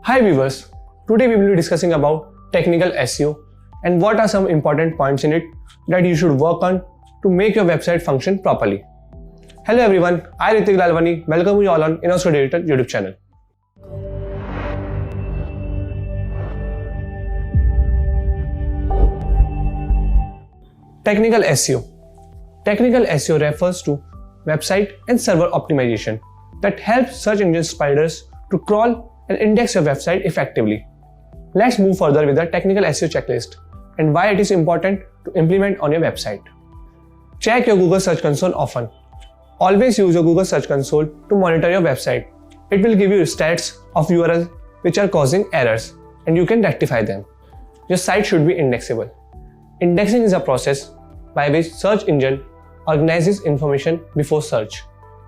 Hi viewers, today we will be discussing about technical SEO and what are some important points in it that you should work on to make your website function properly. Hello everyone, I Ritik Lalwani welcome you all on InnoStudio Editor YouTube channel. Technical SEO. Technical SEO refers to website and server optimization that helps search engine spiders to crawl and index your website effectively. Let's move further with the technical SEO checklist and why it is important to implement on your website. Check your Google Search Console often. Always use your Google Search Console to monitor your website. It will give you stats of URLs which are causing errors and you can rectify them. Your site should be indexable. Indexing is a process by which search engine organizes information before search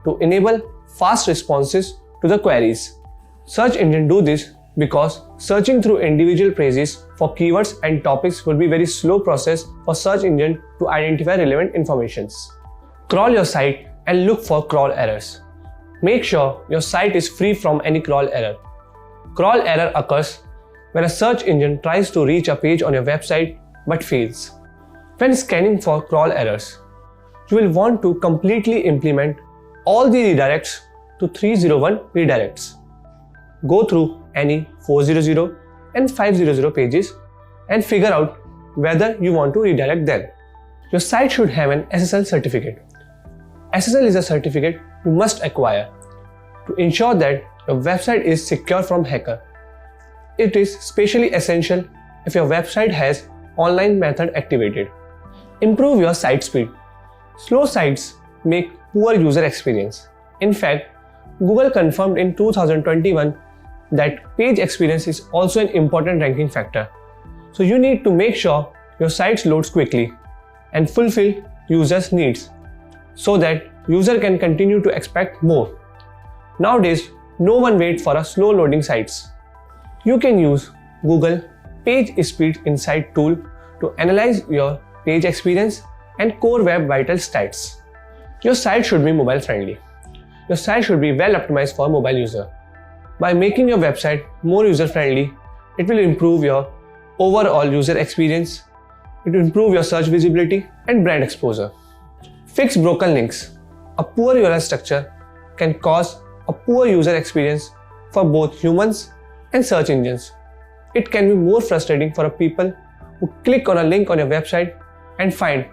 to enable fast responses to the queries. Search engine do this because searching through individual phrases for keywords and topics will be very slow process for search engine to identify relevant informations. Crawl your site and look for crawl errors. Make sure your site is free from any crawl error. Crawl error occurs when a search engine tries to reach a page on your website but fails. When scanning for crawl errors, you will want to completely implement all the redirects to 301 redirects. Go through any 400 and 500 pages and figure out whether you want to redirect them. Your site should have an SSL certificate. SSL is a certificate you must acquire to ensure that your website is secure from hacker. It is especially essential if your website has online method activated. Improve your site speed. Slow sites make poor user experience. In fact, Google confirmed in 2021 that page experience is also an important ranking factor. So you need to make sure your site loads quickly and fulfill users' needs so that user can continue to expect more. Nowadays, no one waits for a slow loading sites. You can use Google Page Speed Insight tool to analyze your page experience and core web vital stats. Your site should be mobile friendly. Your site should be well optimized for mobile user. By making your website more user friendly, it will improve your overall user experience, it will improve your search visibility and brand exposure. Fix broken links. A poor URL structure can cause a poor user experience for both humans and search engines. It can be more frustrating for people who click on a link on your website and find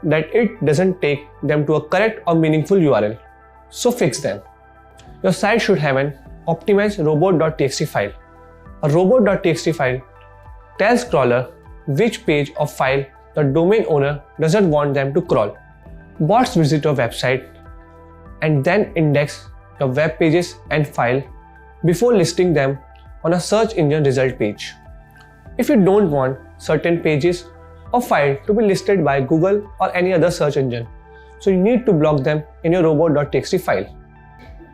that it doesn't take them to a correct or meaningful URL. So fix them. Your site should have an optimized robot.txt file. A robot.txt file tells crawler which page or file the domain owner doesn't want them to crawl. Bots visit your website and then index your web pages and file before listing them on a search engine result page. If you don't want certain pages or file to be listed by Google or any other search engine, so you need to block them in your robot.txt file.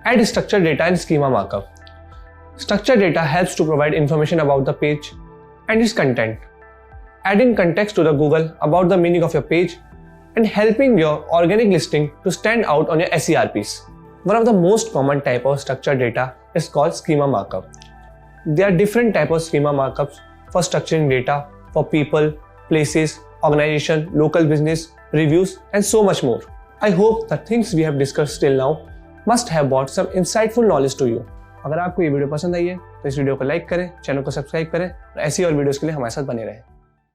Add structured data and schema markup. Structured data helps to provide information about the page and its content, adding context to the Google about the meaning of your page and helping your organic listing to stand out on your SERPs. One of the most common type of structured data is called schema markup. There are different types of schema markups for structuring data for people, places, organization, local business, reviews and so much more. I hope the things we have discussed till now must have brought some insightful knowledge to you. अगर आपको ये video पसंद आई है तो इस video को like करें, channel को सब्सक्राइब करें और ऐसी और वीडियोस के लिए हमारे साथ बने रहें।